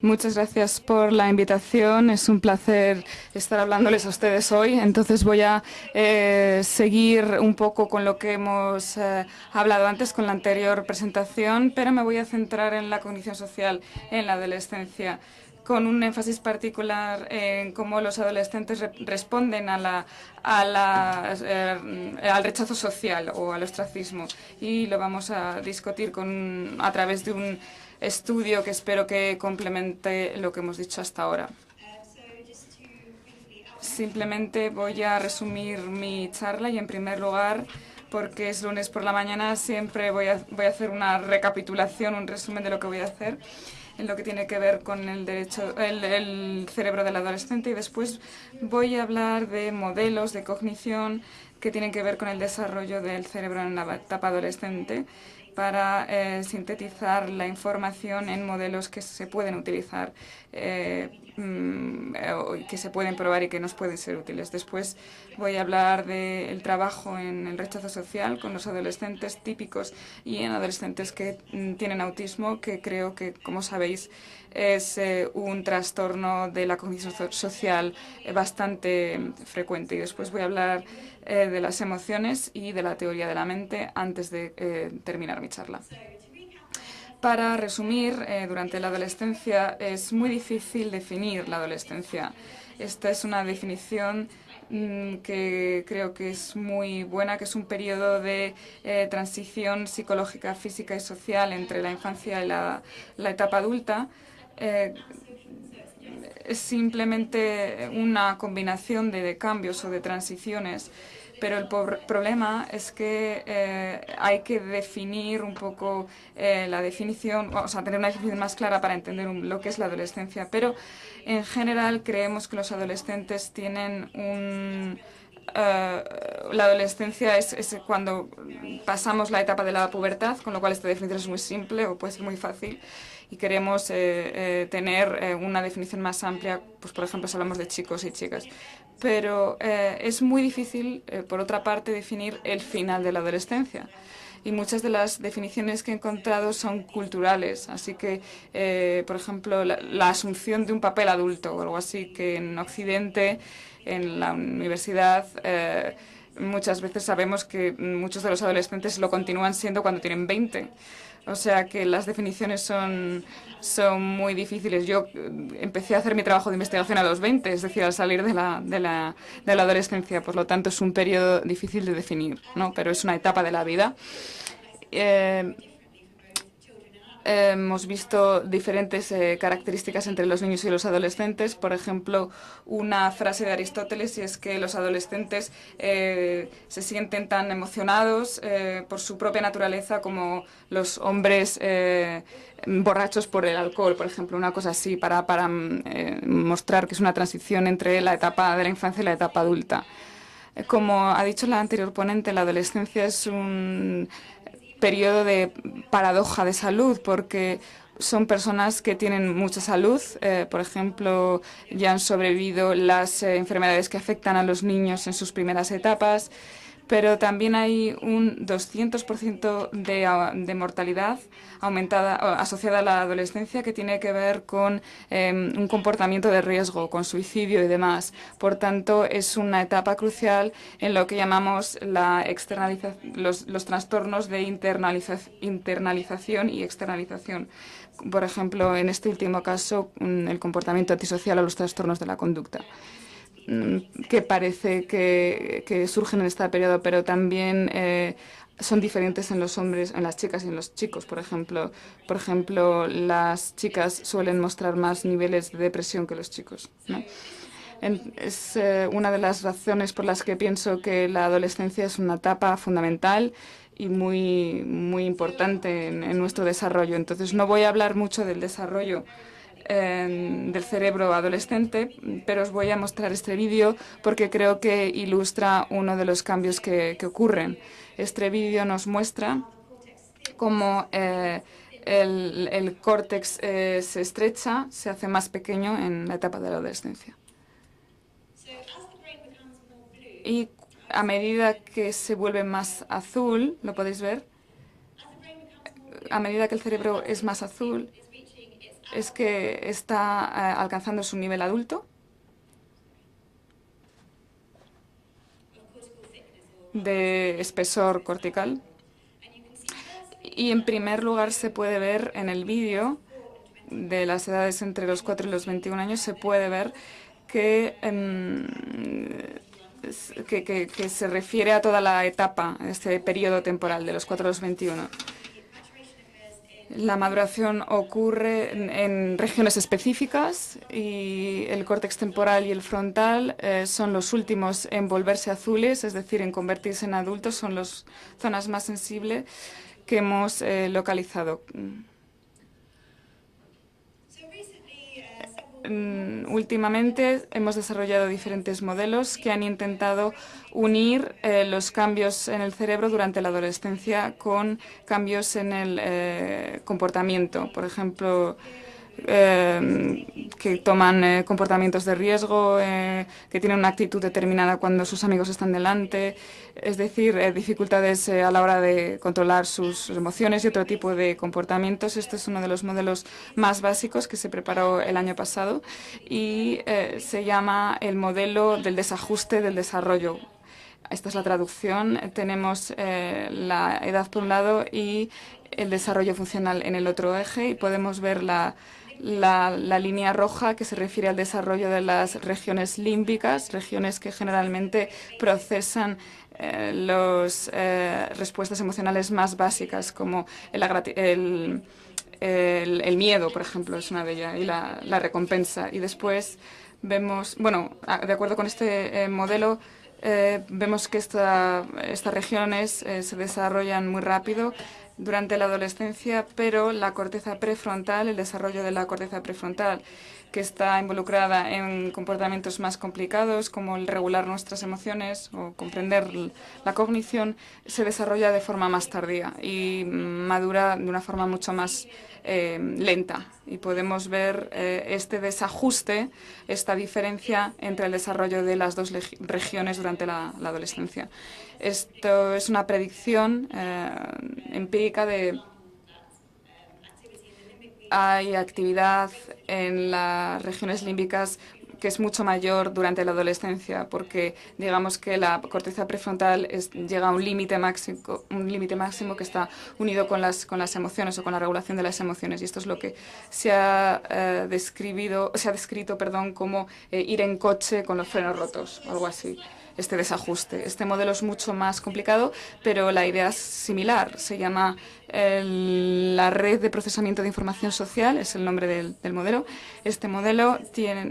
Muchas gracias por la invitación. Es un placer estar hablándoles a ustedes hoy. Entonces voy a seguir un poco con lo que hemos hablado antes con la anterior presentación, pero me voy a centrar en la cognición social en la adolescencia, con un énfasis particular en cómo los adolescentes responden al rechazo social o al ostracismo. Y lo vamos a discutir a través de un estudio que espero que complemente lo que hemos dicho hasta ahora. Simplemente voy a resumir mi charla y, en primer lugar, porque es lunes por la mañana, siempre voy a hacer una recapitulación, un resumen de lo que voy a hacer en lo que tiene que ver con el cerebro del adolescente, y después voy a hablar de modelos de cognición que tienen que ver con el desarrollo del cerebro en la etapa adolescente, para sintetizar la información en modelos que se pueden utilizar, que se pueden probar y que nos pueden ser útiles. Después voy a hablar del trabajo en el rechazo social con los adolescentes típicos y en adolescentes que tienen autismo, que creo que, como sabéis, es un trastorno de la cognición social bastante frecuente. Y después voy a hablar de las emociones y de la teoría de la mente antes de terminar mi charla. Para resumir, durante la adolescencia es muy difícil definir la adolescencia. Esta es una definición que creo que es muy buena, que es un periodo de transición psicológica, física y social entre la infancia y la etapa adulta. Eh, es simplemente una combinación de cambios o de transiciones, pero el problema es que hay que definir un poco la definición, o sea, tener una definición más clara para entender lo que es la adolescencia. Pero en general creemos que los adolescentes tienen la adolescencia es cuando pasamos la etapa de la pubertad, con lo cual esta definición es muy simple o puede ser muy fácil, y queremos tener una definición más amplia, pues por ejemplo si hablamos de chicos y chicas. Pero es muy difícil, por otra parte, definir el final de la adolescencia. Y muchas de las definiciones que he encontrado son culturales. Así que, por ejemplo, la asunción de un papel adulto o algo así, que en Occidente, en la universidad, muchas veces sabemos que muchos de los adolescentes lo continúan siendo cuando tienen 20. O sea que las definiciones son muy difíciles. Yo empecé a hacer mi trabajo de investigación a los 20, es decir, al salir de la adolescencia. Por lo tanto, es un periodo difícil de definir, ¿no? Pero es una etapa de la vida. Eh, Hemos visto diferentes características entre los niños y los adolescentes. Por ejemplo, una frase de Aristóteles, y es que los adolescentes se sienten tan emocionados por su propia naturaleza como los hombres borrachos por el alcohol, por ejemplo, una cosa así, para mostrar que es una transición entre la etapa de la infancia y la etapa adulta. Como ha dicho la anterior ponente, la adolescencia es un periodo de paradoja de salud, porque son personas que tienen mucha salud. Por ejemplo, ya han sobrevivido las enfermedades que afectan a los niños en sus primeras etapas, pero también hay un 200% de mortalidad aumentada, asociada a la adolescencia, que tiene que ver con un comportamiento de riesgo, con suicidio y demás. Por tanto, es una etapa crucial en lo que llamamos los trastornos de internalización y externalización. Por ejemplo, en este último caso, el comportamiento antisocial o los trastornos de la conducta, que parece que surgen en este periodo, pero también son diferentes en los hombres, en las chicas y en los chicos. Por ejemplo, las chicas suelen mostrar más niveles de depresión que los chicos, ¿no? Es una de las razones por las que pienso que la adolescencia es una etapa fundamental y muy, muy importante en nuestro desarrollo. Entonces, no voy a hablar mucho del desarrollo del cerebro adolescente, pero os voy a mostrar este vídeo porque creo que ilustra uno de los cambios que ocurren. Este vídeo nos muestra cómo el córtex se estrecha, se hace más pequeño en la etapa de la adolescencia. Y a medida que se vuelve más azul, lo podéis ver, a medida que el cerebro es más azul, es que está alcanzando su nivel adulto de espesor cortical. Y en primer lugar se puede ver en el vídeo de las edades entre los 4 y los 21 años, se puede ver que, que se refiere a toda la etapa, este periodo temporal de los 4 a los 21. La maduración ocurre en regiones específicas y el córtex temporal y el frontal son los últimos en volverse azules, es decir, en convertirse en adultos, son las zonas más sensibles que hemos localizado. Últimamente hemos desarrollado diferentes modelos que han intentado unir los cambios en el cerebro durante la adolescencia con cambios en el comportamiento. Por ejemplo, que toman comportamientos de riesgo, que tienen una actitud determinada cuando sus amigos están delante, es decir, dificultades a la hora de controlar sus emociones y otro tipo de comportamientos. Este es uno de los modelos más básicos que se preparó el año pasado y se llama el modelo del desajuste del desarrollo. Esta es la traducción. Tenemos la edad por un lado y el desarrollo funcional en el otro eje y podemos ver la línea roja que se refiere al desarrollo de las regiones límbicas, regiones que generalmente procesan las respuestas emocionales más básicas, como el miedo, por ejemplo, es una de ellas, y la recompensa. Y después vemos, bueno, de acuerdo con este modelo, vemos que estas regiones se desarrollan muy rápido durante la adolescencia, pero la corteza prefrontal, el desarrollo de la corteza prefrontal, que está involucrada en comportamientos más complicados, como el regular nuestras emociones o comprender la cognición, se desarrolla de forma más tardía y madura de una forma mucho más lenta. Y podemos ver este desajuste, esta diferencia entre el desarrollo de las dos regiones durante la adolescencia. Esto es una predicción empírica de hay actividad en las regiones límbicas que es mucho mayor durante la adolescencia, porque digamos que la corteza prefrontal llega a un límite máximo que está unido con las emociones o con la regulación de las emociones. Y esto es lo que se ha descrito, como ir en coche con los frenos rotos, o algo así. Este desajuste. Este modelo es mucho más complicado, pero la idea es similar. Se llama la red de procesamiento de información social, es el nombre del modelo. Este modelo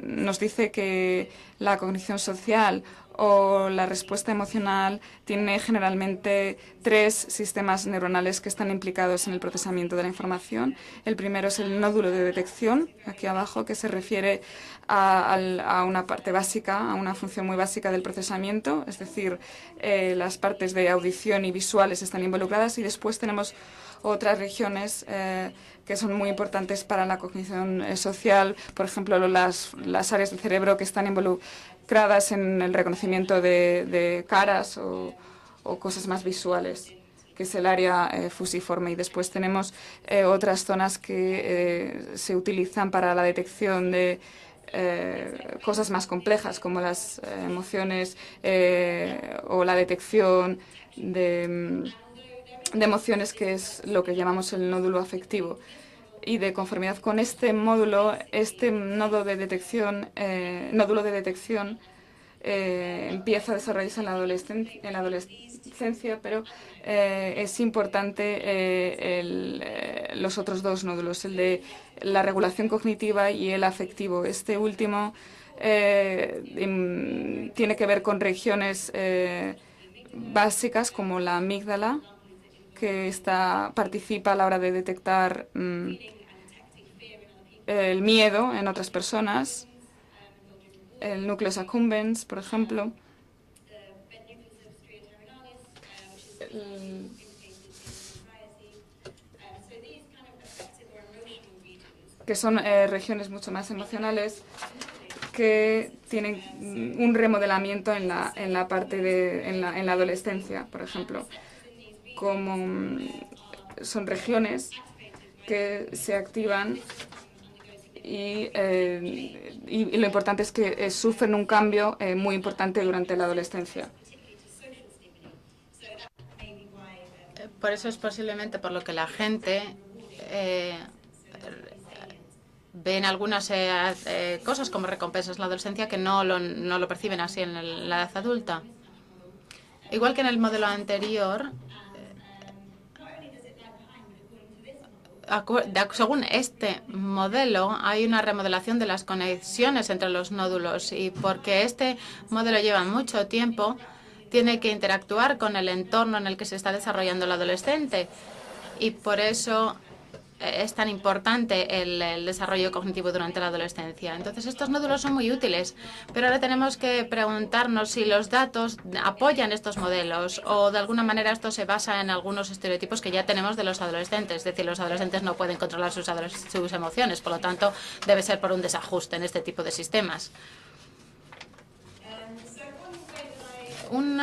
nos dice que la cognición social o la respuesta emocional tiene generalmente 3 sistemas neuronales que están implicados en el procesamiento de la información. El primero es el nódulo de detección, aquí abajo, que se refiere a una parte básica, a una función muy básica del procesamiento, es decir, las partes de audición y visuales están involucradas, y después tenemos otras regiones que son muy importantes para la cognición social, por ejemplo, las áreas del cerebro que están involucradas en el reconocimiento de caras o cosas más visuales, que es el área fusiforme. Y después tenemos otras zonas que se utilizan para la detección de cosas más complejas, como las emociones o la detección de emociones, que es lo que llamamos el nódulo afectivo. Y de conformidad con este módulo, este nódulo de detección empieza a desarrollarse en la adolescencia, pero es importante los otros dos nódulos, el de la regulación cognitiva y el afectivo. Este último tiene que ver con regiones básicas como la amígdala, que participa a la hora de detectar el miedo en otras personas, el núcleus accumbens, por ejemplo, que son regiones mucho más emocionales, que tienen un remodelamiento en la parte en la adolescencia, por ejemplo, como son regiones que se activan y lo importante es que sufren un cambio muy importante durante la adolescencia. Por eso es posiblemente por lo que la gente ve en algunas cosas como recompensas en la adolescencia que no lo perciben así en la edad adulta. Igual que en el modelo anterior, según este modelo, hay una remodelación de las conexiones entre los nódulos y porque este modelo lleva mucho tiempo, tiene que interactuar con el entorno en el que se está desarrollando el adolescente y por eso es tan importante el desarrollo cognitivo durante la adolescencia. Entonces, estos nódulos son muy útiles, pero ahora tenemos que preguntarnos si los datos apoyan estos modelos o de alguna manera esto se basa en algunos estereotipos que ya tenemos de los adolescentes. Es decir, los adolescentes no pueden controlar sus emociones, por lo tanto, debe ser por un desajuste en este tipo de sistemas. Un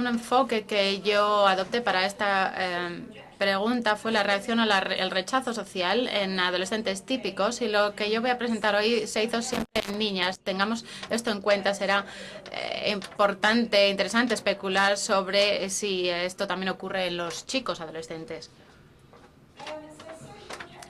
enfoque que yo adopté para esta pregunta fue la reacción al rechazo social en adolescentes típicos, y lo que yo voy a presentar hoy se hizo siempre en niñas. Tengamos esto en cuenta. Será importante, interesante especular sobre si esto también ocurre en los chicos adolescentes.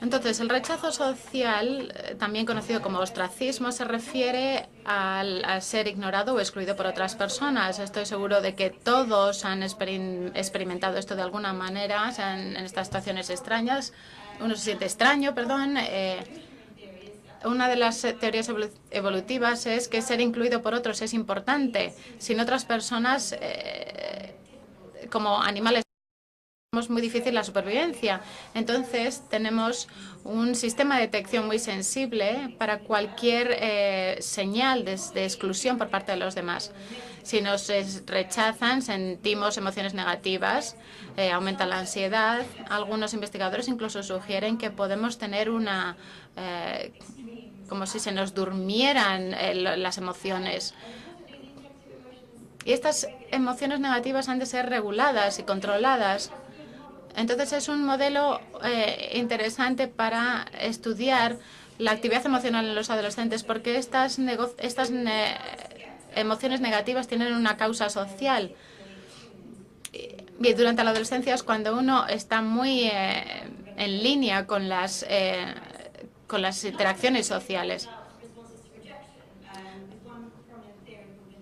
Entonces, el rechazo social, también conocido como ostracismo, se refiere a ser ignorado o excluido por otras personas. Estoy seguro de que todos han experimentado esto de alguna manera, en estas situaciones extrañas. Uno se siente extraño, perdón. Una de las teorías evolutivas es que ser incluido por otros es importante. Sin otras personas, como animales, es muy difícil la supervivencia. Entonces, tenemos un sistema de detección muy sensible para cualquier señal de exclusión por parte de los demás. Si nos rechazan, sentimos emociones negativas, aumenta la ansiedad. Algunos investigadores incluso sugieren que podemos tener como si se nos durmieran las emociones. Y estas emociones negativas han de ser reguladas y controladas. Entonces es un modelo interesante para estudiar la actividad emocional en los adolescentes, porque estas emociones negativas tienen una causa social. Y durante la adolescencia es cuando uno está muy en línea con las interacciones sociales.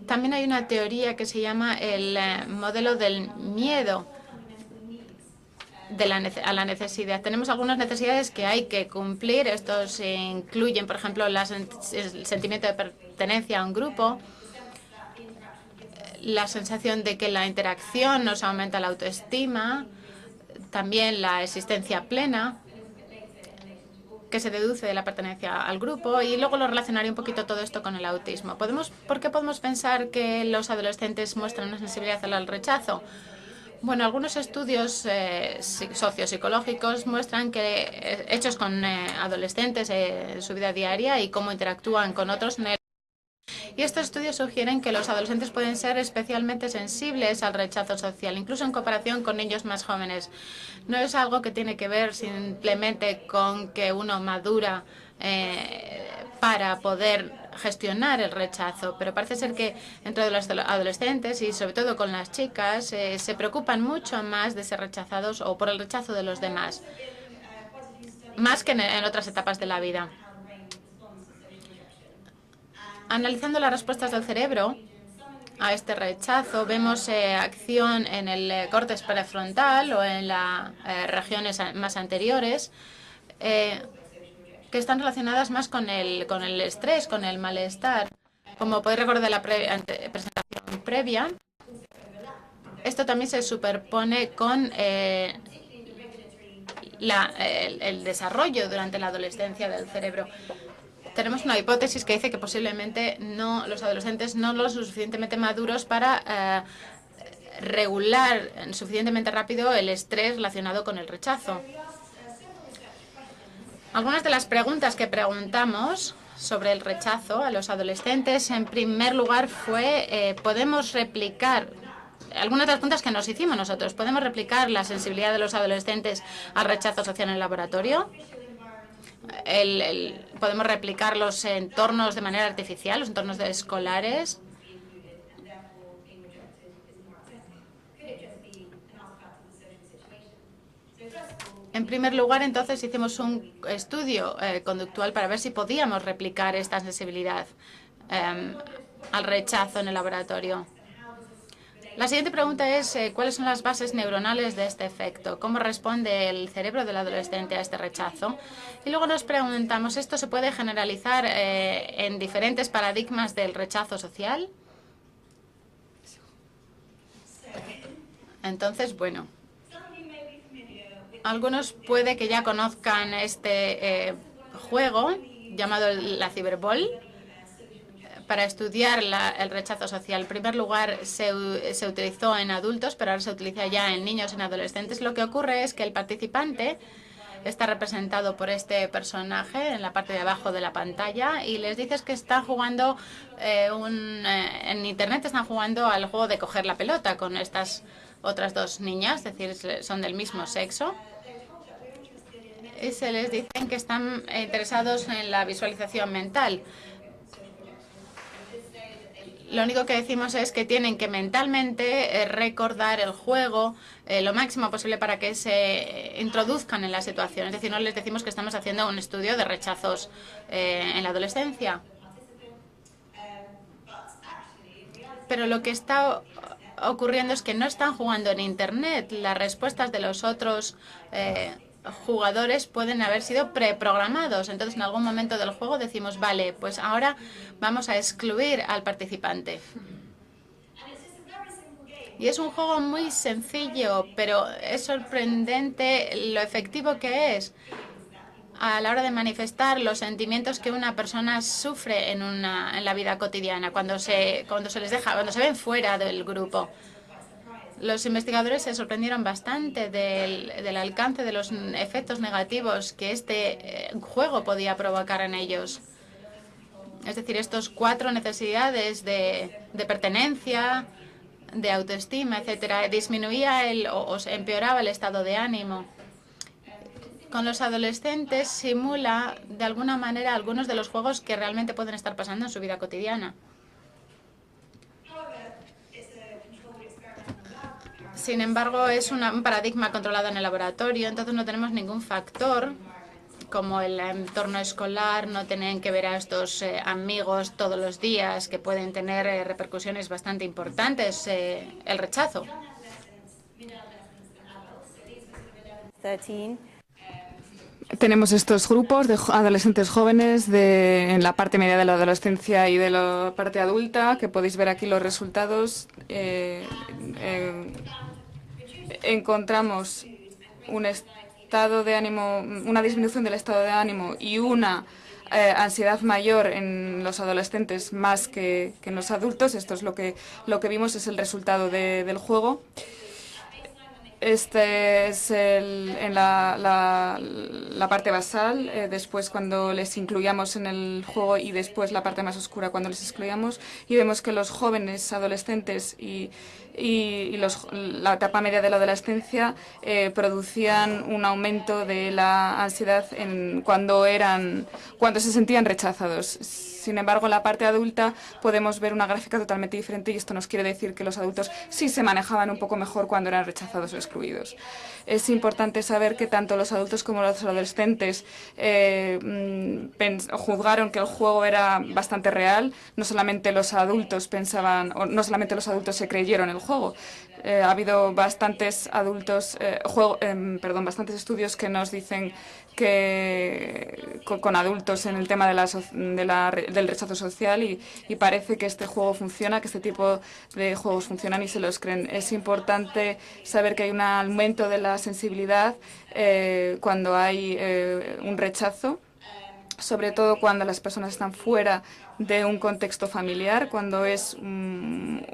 También hay una teoría que se llama el modelo del miedo a la necesidad. Tenemos algunas necesidades que hay que cumplir. Estos incluyen, por ejemplo, el sentimiento de pertenencia a un grupo, la sensación de que la interacción nos aumenta la autoestima, también la existencia plena, que se deduce de la pertenencia al grupo, y luego lo relacionaré un poquito todo esto con el autismo. ¿Por qué podemos pensar que los adolescentes muestran una sensibilidad al rechazo? Bueno, algunos estudios sociopsicológicos muestran que hechos con adolescentes en su vida diaria y cómo interactúan con otros. Y estos estudios sugieren que los adolescentes pueden ser especialmente sensibles al rechazo social, incluso en comparación con niños más jóvenes. No es algo que tiene que ver simplemente con que uno madura para poder gestionar el rechazo, pero parece ser que entre los adolescentes y sobre todo con las chicas se preocupan mucho más de ser rechazados o por el rechazo de los demás, más que en otras etapas de la vida. Analizando las respuestas del cerebro a este rechazo, vemos acción en el córtex prefrontal o en las regiones más anteriores, que están relacionadas más con el estrés, con el malestar. Como podéis recordar de la presentación previa, esto también se superpone con el desarrollo durante la adolescencia del cerebro. Tenemos una hipótesis que dice que posiblemente los adolescentes no lo suficientemente maduros para regular suficientemente rápido el estrés relacionado con el rechazo. Algunas de las preguntas que preguntamos sobre el rechazo a los adolescentes, en primer lugar, fue ¿podemos replicar? Algunas de las preguntas que nos hicimos nosotros: ¿podemos replicar la sensibilidad de los adolescentes al rechazo social en el laboratorio? Podemos replicar los entornos de manera artificial, los entornos escolares. En primer lugar, entonces, hicimos un estudio conductual para ver si podíamos replicar esta sensibilidad al rechazo en el laboratorio. La siguiente pregunta es, ¿cuáles son las bases neuronales de este efecto? ¿Cómo responde el cerebro del adolescente a este rechazo? Y luego nos preguntamos, ¿esto se puede generalizar en diferentes paradigmas del rechazo social? Entonces, bueno, algunos puede que ya conozcan este juego llamado la Cyberball para estudiar el rechazo social. En primer lugar, se utilizó en adultos, pero ahora se utiliza ya en niños y en adolescentes. Lo que ocurre es que el participante está representado por este personaje en la parte de abajo de la pantalla y les dices que están jugando en Internet están jugando al juego de coger la pelota con estas otras dos niñas, es decir, son del mismo sexo. Y se les dicen que están interesados en la visualización mental. Lo único que decimos es que tienen que mentalmente recordar el juego lo máximo posible para que se introduzcan en la situación. Es decir, no les decimos que estamos haciendo un estudio de rechazos en la adolescencia. Pero lo que está ocurriendo es que no están jugando en Internet. Las respuestas de los otros jugadores pueden haber sido preprogramados. Entonces, en algún momento del juego decimos, vale, pues ahora vamos a excluir al participante. Y es un juego muy sencillo, pero es sorprendente lo efectivo que es a la hora de manifestar los sentimientos que una persona sufre en la vida cotidiana, cuando se ven fuera del grupo. Los investigadores se sorprendieron bastante del alcance de los efectos negativos que este juego podía provocar en ellos. Es decir, estos 4 necesidades de pertenencia, de autoestima, etcétera, disminuía o se empeoraba el estado de ánimo. Con los adolescentes simula de alguna manera algunos de los juegos que realmente pueden estar pasando en su vida cotidiana. Sin embargo, es un paradigma controlado en el laboratorio, entonces no tenemos ningún factor como el entorno escolar, no tienen que ver a estos amigos todos los días que pueden tener repercusiones bastante importantes, el rechazo. 13. Tenemos estos grupos de adolescentes jóvenes en la parte media de la adolescencia y de la parte adulta, que podéis ver aquí los resultados. Encontramos un estado de ánimo, una disminución del estado de ánimo y una ansiedad mayor en los adolescentes más que en los adultos. Esto es lo que vimos, es el resultado del juego. Este es en la parte basal, después cuando les incluíamos en el juego y después la parte más oscura cuando les excluíamos, y vemos que los jóvenes adolescentes y la etapa media de la adolescencia producían un aumento de la ansiedad cuando se sentían rechazados. Sin embargo, en la parte adulta podemos ver una gráfica totalmente diferente y esto nos quiere decir que los adultos sí se manejaban un poco mejor cuando eran rechazados o excluidos. Es importante saber que tanto los adultos como los adolescentes juzgaron que el juego era bastante real. No solamente los adultos pensaban, o no solamente los adultos se creyeron el juego. Ha habido bastantes bastantes estudios que nos dicen que con adultos en el tema del rechazo social y parece que este juego funciona, que este tipo de juegos funcionan y se los creen. Es importante saber que hay un aumento de la sensibilidad cuando hay un rechazo, sobre todo cuando las personas están fuera de un contexto familiar, cuando es un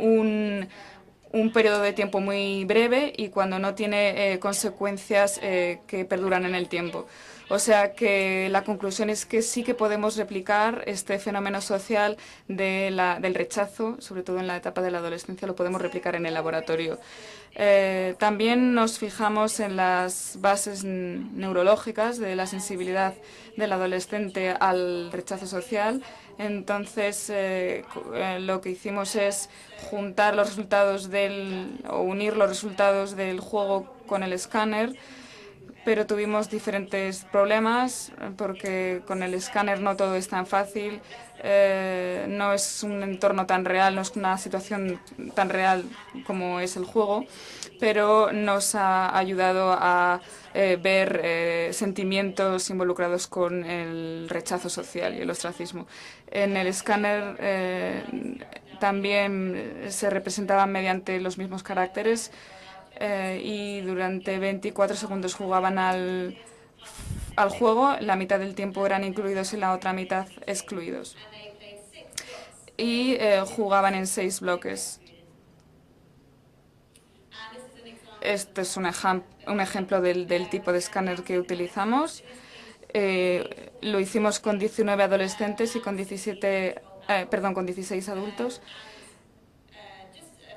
periodo de tiempo muy breve y cuando no tiene consecuencias que perduran en el tiempo. O sea que la conclusión es que sí que podemos replicar este fenómeno social del rechazo, sobre todo en la etapa de la adolescencia, lo podemos replicar en el laboratorio. También nos fijamos en las bases neurológicas de la sensibilidad del adolescente al rechazo social. Entonces, lo que hicimos es juntar los resultados o unir los resultados del juego con el escáner, pero tuvimos diferentes problemas porque con el escáner no todo es tan fácil, no es un entorno tan real, no es una situación tan real como es el juego, pero nos ha ayudado a ver sentimientos involucrados con el rechazo social y el ostracismo. En el escáner también se representaban mediante los mismos caracteres, y durante 24 segundos jugaban al juego, la mitad del tiempo eran incluidos y la otra mitad excluidos. Y jugaban en 6 bloques. Este es un ejemplo del tipo de escáner que utilizamos. Lo hicimos con 19 adolescentes y con 16 adultos.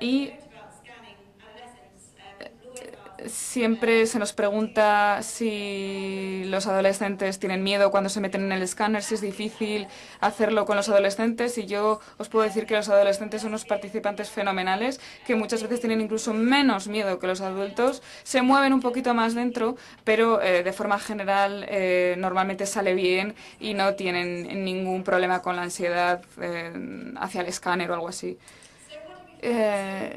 Y siempre se nos pregunta si los adolescentes tienen miedo cuando se meten en el escáner, si es difícil hacerlo con los adolescentes, y yo os puedo decir que los adolescentes son unos participantes fenomenales, que muchas veces tienen incluso menos miedo que los adultos, se mueven un poquito más dentro, pero de forma general normalmente sale bien y no tienen ningún problema con la ansiedad hacia el escáner o algo así.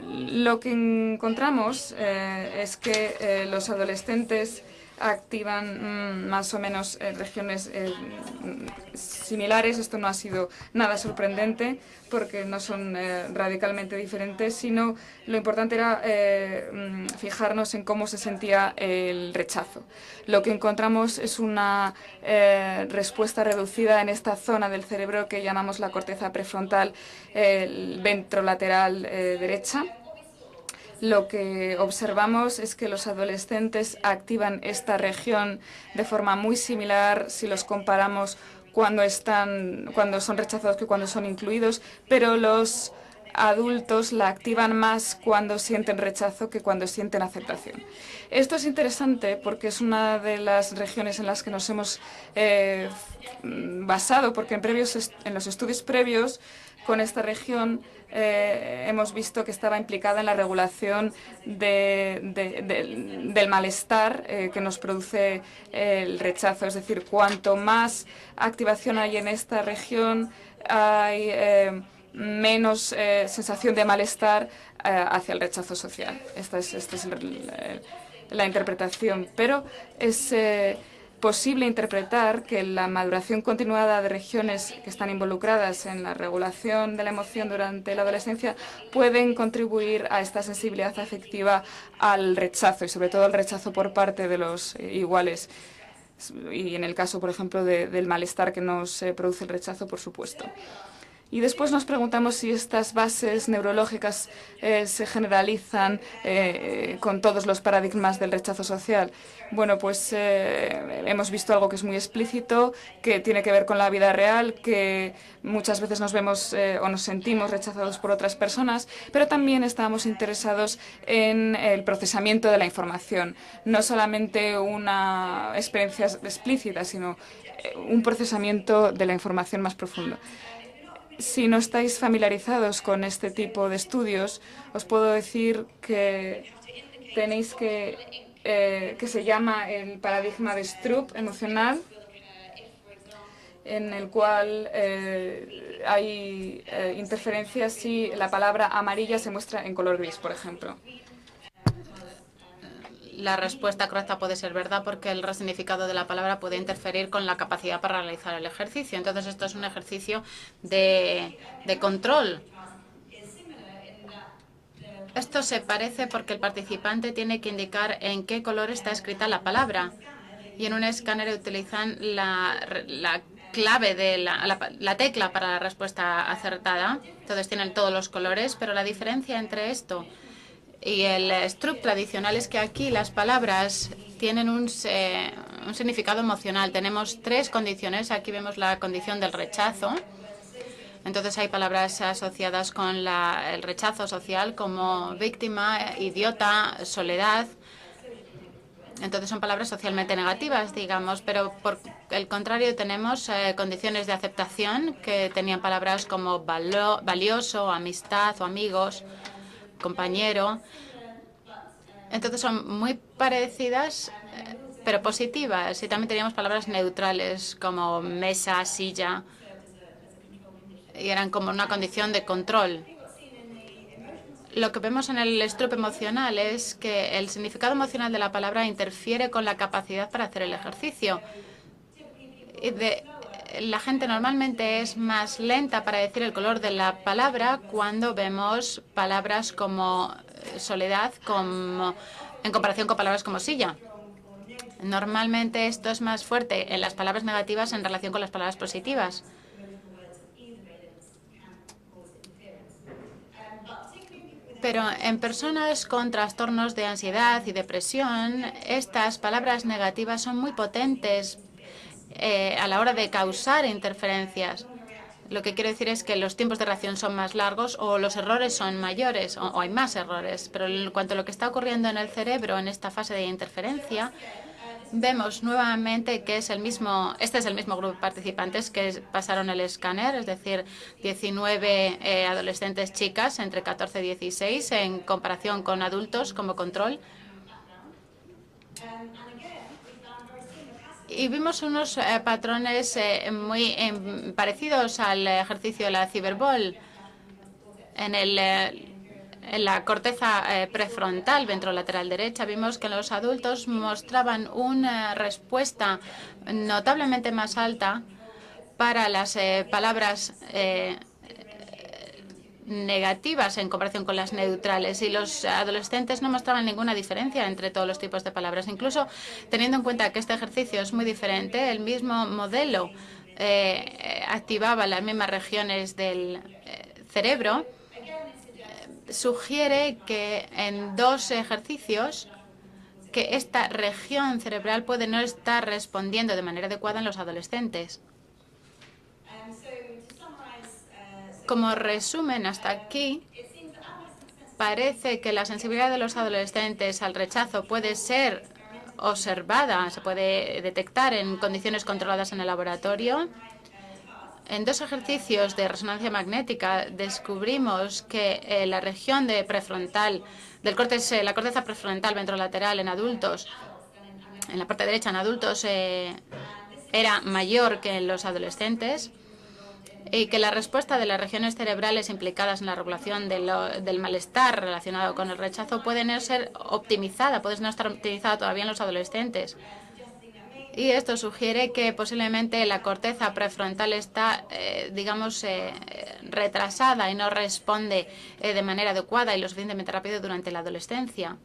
Lo que encontramos es que los adolescentes activan más o menos regiones similares. Esto no ha sido nada sorprendente porque no son radicalmente diferentes, sino lo importante era fijarnos en cómo se sentía el rechazo. Lo que encontramos es una respuesta reducida en esta zona del cerebro que llamamos la corteza prefrontal ventrolateral derecha. Lo que observamos es que los adolescentes activan esta región de forma muy similar si los comparamos cuando son rechazados que cuando son incluidos, pero los adultos la activan más cuando sienten rechazo que cuando sienten aceptación. Esto es interesante porque es una de las regiones en las que nos hemos basado, porque en los estudios previos con esta región hemos visto que estaba implicada en la regulación del malestar que nos produce el rechazo. Es decir, cuanto más activación hay en esta región, hay menos sensación de malestar hacia el rechazo social. Esta es la interpretación. Pero es posible interpretar que la maduración continuada de regiones que están involucradas en la regulación de la emoción durante la adolescencia pueden contribuir a esta sensibilidad afectiva al rechazo y sobre todo al rechazo por parte de los iguales. Y en el caso, por ejemplo, del malestar que nos produce el rechazo, por supuesto. Y después nos preguntamos si estas bases neurológicas se generalizan con todos los paradigmas del rechazo social. Bueno, pues hemos visto algo que es muy explícito, que tiene que ver con la vida real, que muchas veces nos vemos o nos sentimos rechazados por otras personas, pero también estábamos interesados en el procesamiento de la información. No solamente una experiencia explícita, sino un procesamiento de la información más profundo. Si no estáis familiarizados con este tipo de estudios, os puedo decir que tenéis que se llama el paradigma de Stroop emocional, en el cual hay interferencias si la palabra amarilla se muestra en color gris, por ejemplo. La respuesta correcta puede ser verdad porque el resignificado de la palabra puede interferir con la capacidad para realizar el ejercicio. Entonces, esto es un ejercicio de control. Esto se parece porque el participante tiene que indicar en qué color está escrita la palabra. Y en un escáner utilizan la clave de la tecla para la respuesta acertada. Entonces, tienen todos los colores, pero la diferencia entre esto y el Stroop tradicional es que aquí las palabras tienen un significado emocional. Tenemos 3 condiciones. Aquí vemos la condición del rechazo. Entonces hay palabras asociadas con el rechazo social como víctima, idiota, soledad. Entonces son palabras socialmente negativas, digamos, pero por el contrario tenemos condiciones de aceptación que tenían palabras como valioso, amistad o amigos, compañero. Entonces son muy parecidas, pero positivas. Y también teníamos palabras neutrales como mesa, silla, y eran como una condición de control. Lo que vemos en el Stroop emocional es que el significado emocional de la palabra interfiere con la capacidad para hacer el ejercicio. La gente normalmente es más lenta para decir el color de la palabra cuando vemos palabras como soledad en comparación con palabras como silla. Normalmente esto es más fuerte en las palabras negativas en relación con las palabras positivas. Pero en personas con trastornos de ansiedad y depresión, estas palabras negativas son muy potentes a la hora de causar interferencias. Lo que quiero decir es que los tiempos de reacción son más largos o los errores son mayores o hay más errores. Pero en cuanto a lo que está ocurriendo en el cerebro en esta fase de interferencia, vemos nuevamente que este es el mismo grupo de participantes que pasaron el escáner, es decir, 19 adolescentes chicas entre 14 y 16 en comparación con adultos como control. Y vimos unos patrones muy parecidos al ejercicio de la Cyberball en la corteza prefrontal ventrolateral derecha. Vimos que los adultos mostraban una respuesta notablemente más alta para las palabras negativas en comparación con las neutrales, y los adolescentes no mostraban ninguna diferencia entre todos los tipos de palabras. Incluso teniendo en cuenta que este ejercicio es muy diferente, el mismo modelo activaba las mismas regiones del cerebro, sugiere que en 2 ejercicios que esta región cerebral puede no estar respondiendo de manera adecuada en los adolescentes. Como resumen hasta aquí, parece que la sensibilidad de los adolescentes al rechazo puede ser observada, se puede detectar en condiciones controladas en el laboratorio. En 2 ejercicios de resonancia magnética descubrimos que la región prefrontal del córtex, la corteza prefrontal ventrolateral en adultos, en la parte derecha en adultos, era mayor que en los adolescentes, y que la respuesta de las regiones cerebrales implicadas en la regulación del malestar relacionado con el rechazo puede no ser optimizada, puede no estar optimizada todavía en los adolescentes. Y esto sugiere que posiblemente la corteza prefrontal está, retrasada y no responde de manera adecuada y lo suficientemente rápido durante la adolescencia.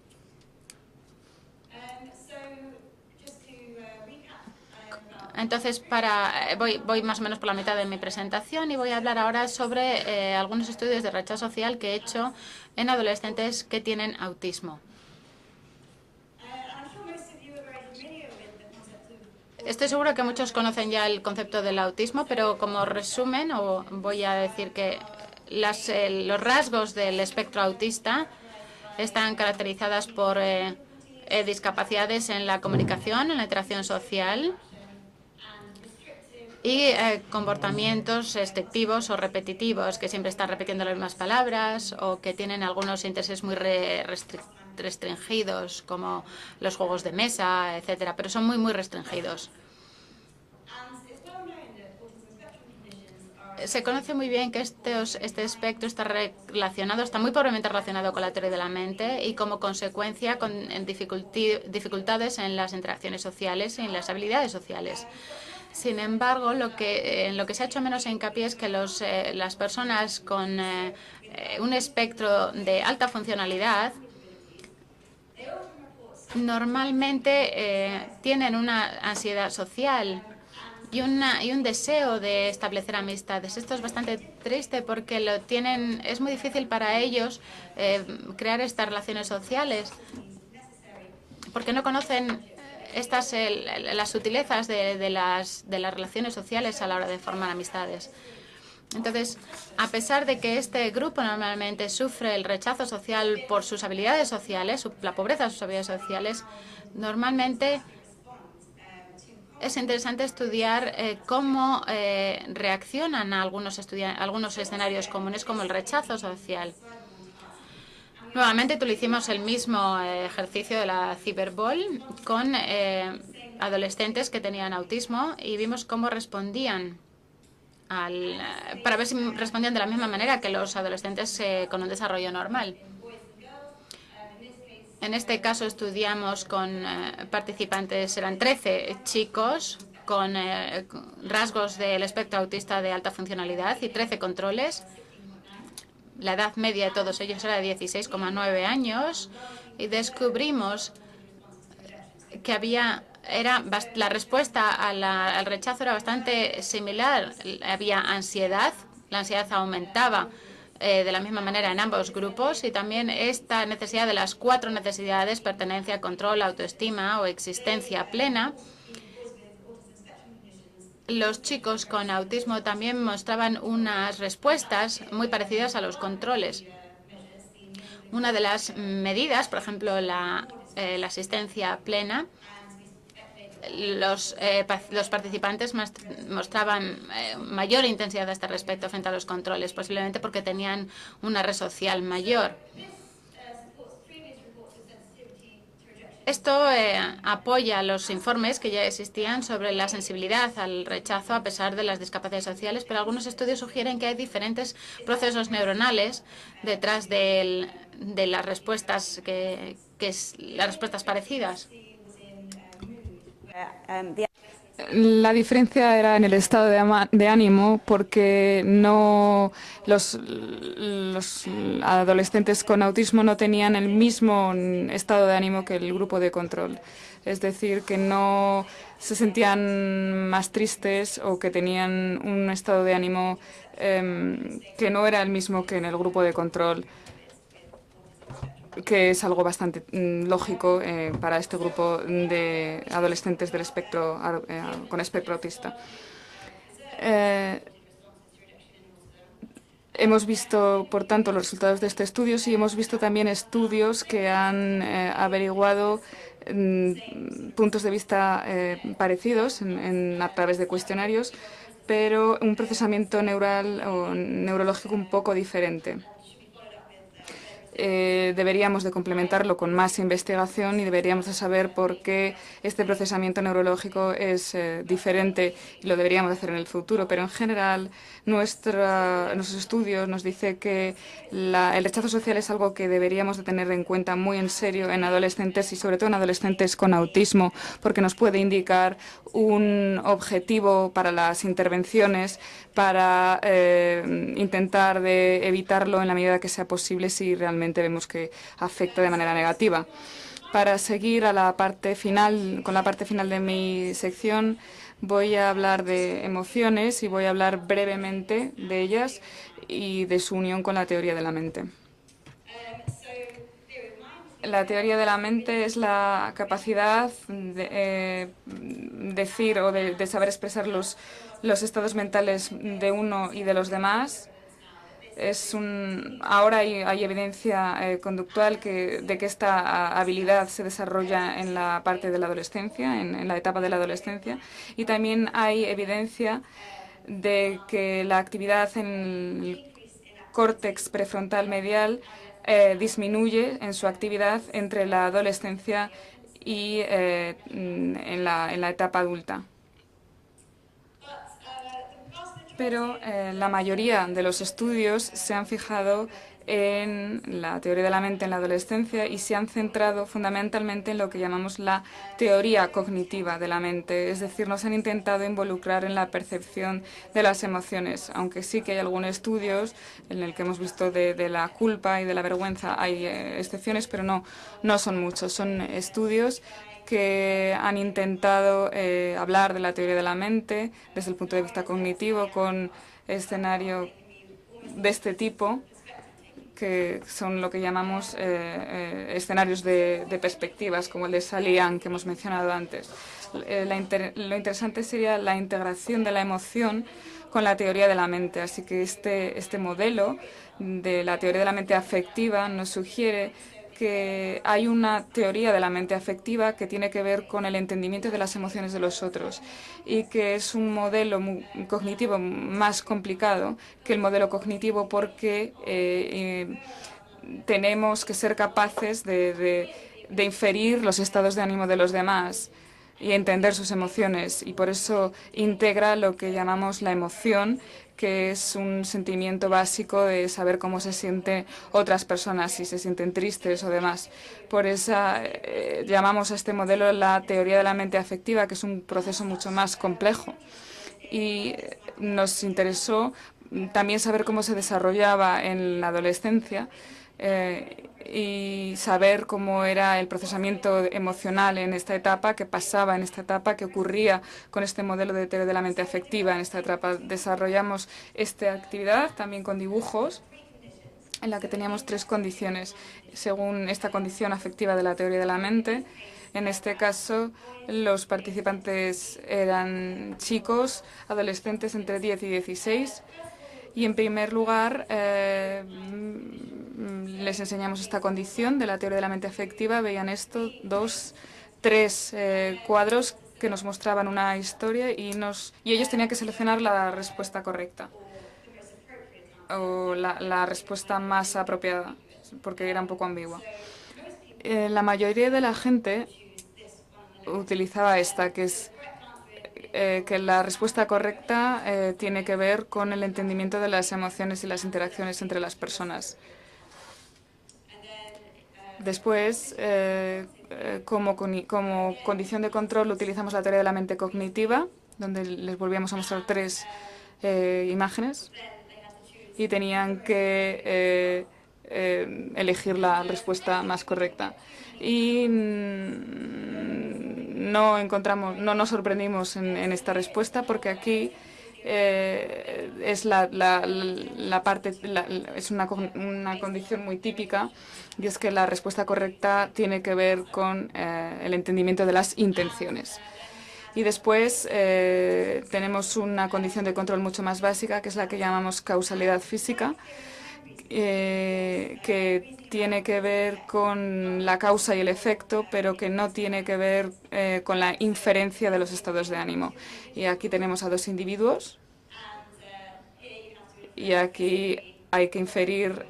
Entonces, voy más o menos por la mitad de mi presentación y voy a hablar ahora sobre algunos estudios de rechazo social que he hecho en adolescentes que tienen autismo. Estoy seguro que muchos conocen ya el concepto del autismo, pero como resumen voy a decir que los rasgos del espectro autista están caracterizadas por discapacidades en la comunicación, en la interacción social, y comportamientos restrictivos o repetitivos, que siempre están repitiendo las mismas palabras o que tienen algunos intereses muy restringidos, como los juegos de mesa, etcétera, pero son muy, muy restringidos. Se conoce muy bien que este espectro está muy pobremente relacionado con la teoría de la mente y como consecuencia con dificultades en las interacciones sociales y en las habilidades sociales. Sin embargo, en lo que se ha hecho menos hincapié es que las personas con un espectro de alta funcionalidad normalmente tienen una ansiedad social y un deseo de establecer amistades. Esto es bastante triste porque es muy difícil para ellos crear estas relaciones sociales porque no conocen las sutilezas de las relaciones sociales a la hora de formar amistades. Entonces, a pesar de que este grupo normalmente sufre el rechazo social por sus habilidades sociales, la pobreza de sus habilidades sociales, normalmente es interesante estudiar cómo reaccionan a algunos escenarios comunes como el rechazo social. Nuevamente hicimos el mismo ejercicio de la Cyberball con adolescentes que tenían autismo y vimos cómo respondían para ver si respondían de la misma manera que los adolescentes con un desarrollo normal. En este caso estudiamos con participantes, eran 13 chicos con rasgos del espectro autista de alta funcionalidad y 13 controles. La edad media de todos ellos era de 16,9 años y descubrimos que la respuesta al rechazo era bastante similar. Había ansiedad, la ansiedad aumentaba de la misma manera en ambos grupos y también esta necesidad de las 4 necesidades, pertenencia, control, autoestima o existencia plena. Los chicos con autismo también mostraban unas respuestas muy parecidas a los controles. Una de las medidas, por ejemplo, la asistencia plena, los participantes mostraban mayor intensidad a este respecto frente a los controles, posiblemente porque tenían una red social mayor. Esto apoya los informes que ya existían sobre la sensibilidad al rechazo a pesar de las discapacidades sociales, pero algunos estudios sugieren que hay diferentes procesos neuronales detrás de las respuestas las respuestas parecidas. La diferencia era en el estado de ánimo, porque los adolescentes con autismo no tenían el mismo estado de ánimo que el grupo de control. Es decir, que no se sentían más tristes o que tenían un estado de ánimo que no era el mismo que en el grupo de control, que es algo bastante lógico para este grupo de adolescentes del espectro con espectro autista. Hemos visto, por tanto, los resultados de este estudio y hemos visto también estudios que han averiguado puntos de vista parecidos a través de cuestionarios, pero un procesamiento neural o neurológico un poco diferente. Deberíamos de complementarlo con más investigación y deberíamos de saber por qué este procesamiento neurológico es diferente y lo deberíamos de hacer en el futuro. Pero en general, nuestros estudios nos dicen que el rechazo social es algo que deberíamos de tener en cuenta muy en serio en adolescentes y sobre todo en adolescentes con autismo, porque nos puede indicar un objetivo para las intervenciones, para intentar de evitarlo en la medida que sea posible si realmente vemos que afecta de manera negativa. Para seguir con la parte final de mi sección, voy a hablar de emociones y voy a hablar brevemente de ellas y de su unión con la teoría de la mente. La teoría de la mente es la capacidad de decir o de saber expresar los estados mentales de uno y de los demás. Ahora hay evidencia conductual de que esta habilidad se desarrolla en la parte de la adolescencia, en la etapa de la adolescencia, y también hay evidencia de que la actividad en el córtex prefrontal medial disminuye en su actividad entre la adolescencia y en la etapa adulta. Pero la mayoría de los estudios se han fijado en la teoría de la mente en la adolescencia y se han centrado fundamentalmente en lo que llamamos la teoría cognitiva de la mente. Es decir, nos han intentado involucrar en la percepción de las emociones, aunque sí que hay algunos estudios en el que hemos visto de la culpa y de la vergüenza. Hay excepciones, pero no son muchos. Son estudios que han intentado hablar de la teoría de la mente desde el punto de vista cognitivo con escenario de este tipo, que son lo que llamamos escenarios de perspectivas, como el de Salian, que hemos mencionado antes. Lo interesante sería la integración de la emoción con la teoría de la mente. Así que este modelo de la teoría de la mente afectiva nos sugiere que hay una teoría de la mente afectiva que tiene que ver con el entendimiento de las emociones de los otros y que es un modelo cognitivo más complicado que el modelo cognitivo porque tenemos que ser capaces de inferir los estados de ánimo de los demás y entender sus emociones, y por eso integra lo que llamamos la emoción, que es un sentimiento básico de saber cómo se sienten otras personas, si se sienten tristes o demás. Por eso llamamos a este modelo la teoría de la mente afectiva, que es un proceso mucho más complejo. Y nos interesó también saber cómo se desarrollaba en la adolescencia y saber cómo era el procesamiento emocional en esta etapa, qué pasaba en esta etapa, qué ocurría con este modelo de teoría de la mente afectiva en esta etapa. Desarrollamos esta actividad también con dibujos en la que teníamos 3 condiciones según esta condición afectiva de la teoría de la mente. En este caso, los participantes eran chicos, adolescentes entre 10 y 16. Y en primer lugar, les enseñamos esta condición de la teoría de la mente afectiva. Veían esto, 3 cuadros que nos mostraban una historia y ellos tenían que seleccionar la respuesta correcta o la respuesta más apropiada, porque era un poco ambigua. La mayoría de la gente utilizaba esta, que es que la respuesta correcta tiene que ver con el entendimiento de las emociones y las interacciones entre las personas. Después, como condición de control, utilizamos la teoría de la mente cognitiva, donde les volvíamos a mostrar 3 imágenes y tenían que elegir la respuesta más correcta. Y no nos sorprendimos en esta respuesta, porque aquí es es una condición muy típica, y es que la respuesta correcta tiene que ver con el entendimiento de las intenciones. Y después tenemos una condición de control mucho más básica, que es la que llamamos causalidad física, que tiene que ver con la causa y el efecto, pero que no tiene que ver con la inferencia de los estados de ánimo. Y aquí tenemos a 2 individuos y aquí hay que inferir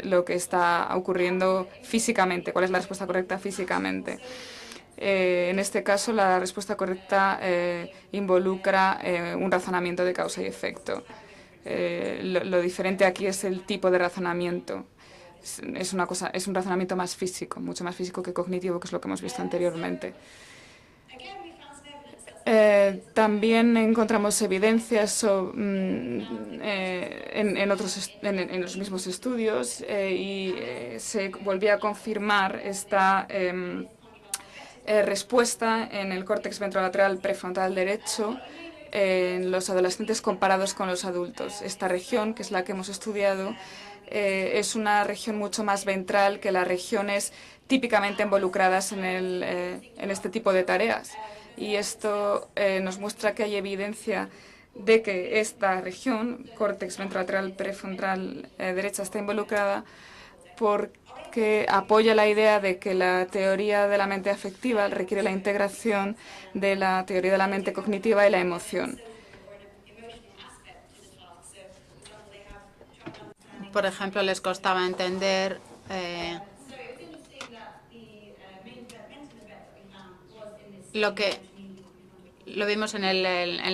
lo que está ocurriendo físicamente, cuál es la respuesta correcta físicamente. En este caso, la respuesta correcta involucra un razonamiento de causa y efecto. Lo diferente aquí es el tipo de razonamiento. Es un razonamiento más físico, mucho más físico que cognitivo, que es lo que hemos visto anteriormente. También encontramos evidencias en los mismos estudios y se volvió a confirmar esta respuesta en el córtex ventrolateral prefrontal derecho en los adolescentes comparados con los adultos. Esta región, que es la que hemos estudiado, es una región mucho más ventral que las regiones típicamente involucradas en este tipo de tareas. Y esto nos muestra que hay evidencia de que esta región, córtex ventrolateral prefrontal derecha, está involucrada porque apoya la idea de que la teoría de la mente afectiva requiere la integración de la teoría de la mente cognitiva y la emoción. Por ejemplo, les costaba entender lo vimos en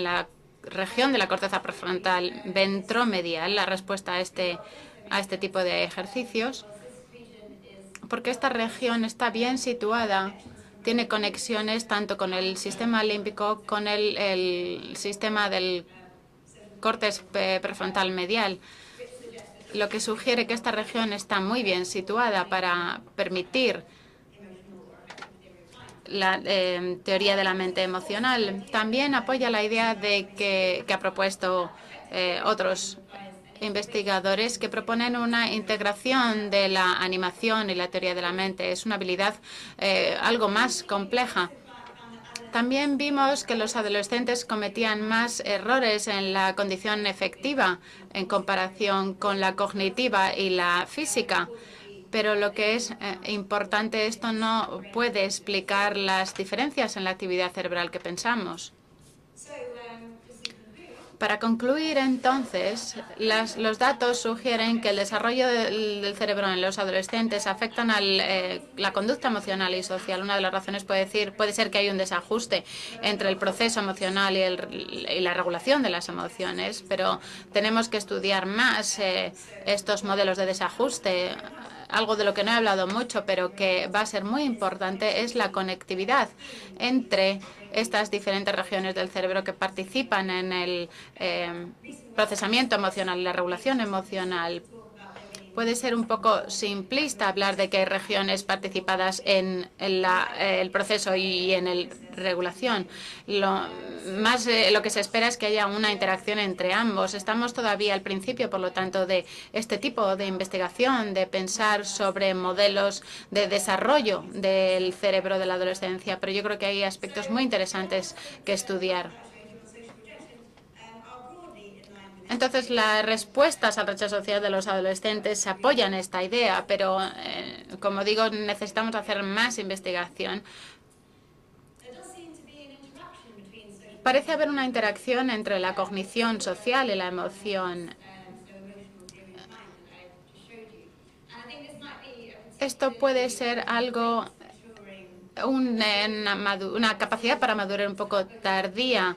la región de la corteza prefrontal ventromedial, la respuesta a este tipo de ejercicios, porque esta región está bien situada, tiene conexiones tanto con el sistema límbico, con el sistema del córtex prefrontal medial, lo que sugiere que esta región está muy bien situada para permitir la teoría de la mente emocional. También apoya la idea de que ha propuesto otros investigadores que proponen una integración de la animación y la teoría de la mente. Es una habilidad algo más compleja. También vimos que los adolescentes cometían más errores en la condición efectiva en comparación con la cognitiva y la física. Pero lo que es importante, esto no puede explicar las diferencias en la actividad cerebral que pensamos. Para concluir, entonces, los datos sugieren que el desarrollo del cerebro en los adolescentes afectan a la conducta emocional y social. Una de las razones puede ser que hay un desajuste entre el proceso emocional y la regulación de las emociones, pero tenemos que estudiar más estos modelos de desajuste. Algo de lo que no he hablado mucho, pero que va a ser muy importante, es la conectividad entre estas diferentes regiones del cerebro que participan en el procesamiento emocional y la regulación emocional. Puede ser un poco simplista hablar de que hay regiones participadas en el proceso y en la regulación. Lo que se espera es que haya una interacción entre ambos. Estamos todavía al principio, por lo tanto, de este tipo de investigación, de pensar sobre modelos de desarrollo del cerebro de la adolescencia, pero yo creo que hay aspectos muy interesantes que estudiar. Entonces, las respuestas al rechazo social de los adolescentes apoyan esta idea, pero, como digo, necesitamos hacer más investigación. Parece haber una interacción entre la cognición social y la emoción. Esto puede ser algo, una capacidad para madurar un poco tardía.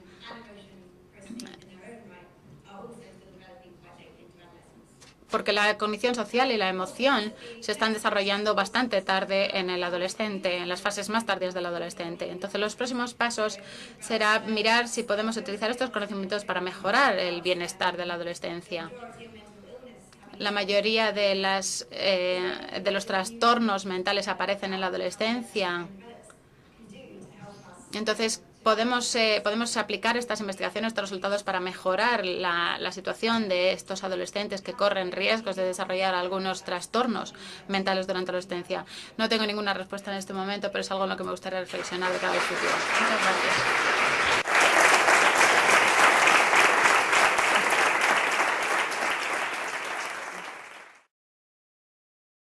Porque la cognición social y la emoción se están desarrollando bastante tarde en el adolescente, en las fases más tardías del adolescente. Entonces, los próximos pasos será mirar si podemos utilizar estos conocimientos para mejorar el bienestar de la adolescencia. La mayoría de los trastornos mentales aparecen en la adolescencia. Entonces, podemos aplicar estas investigaciones, estos resultados para mejorar la situación de estos adolescentes que corren riesgos de desarrollar algunos trastornos mentales durante la adolescencia. No tengo ninguna respuesta en este momento, pero es algo en lo que me gustaría reflexionar de cara al futuro. Muchas gracias.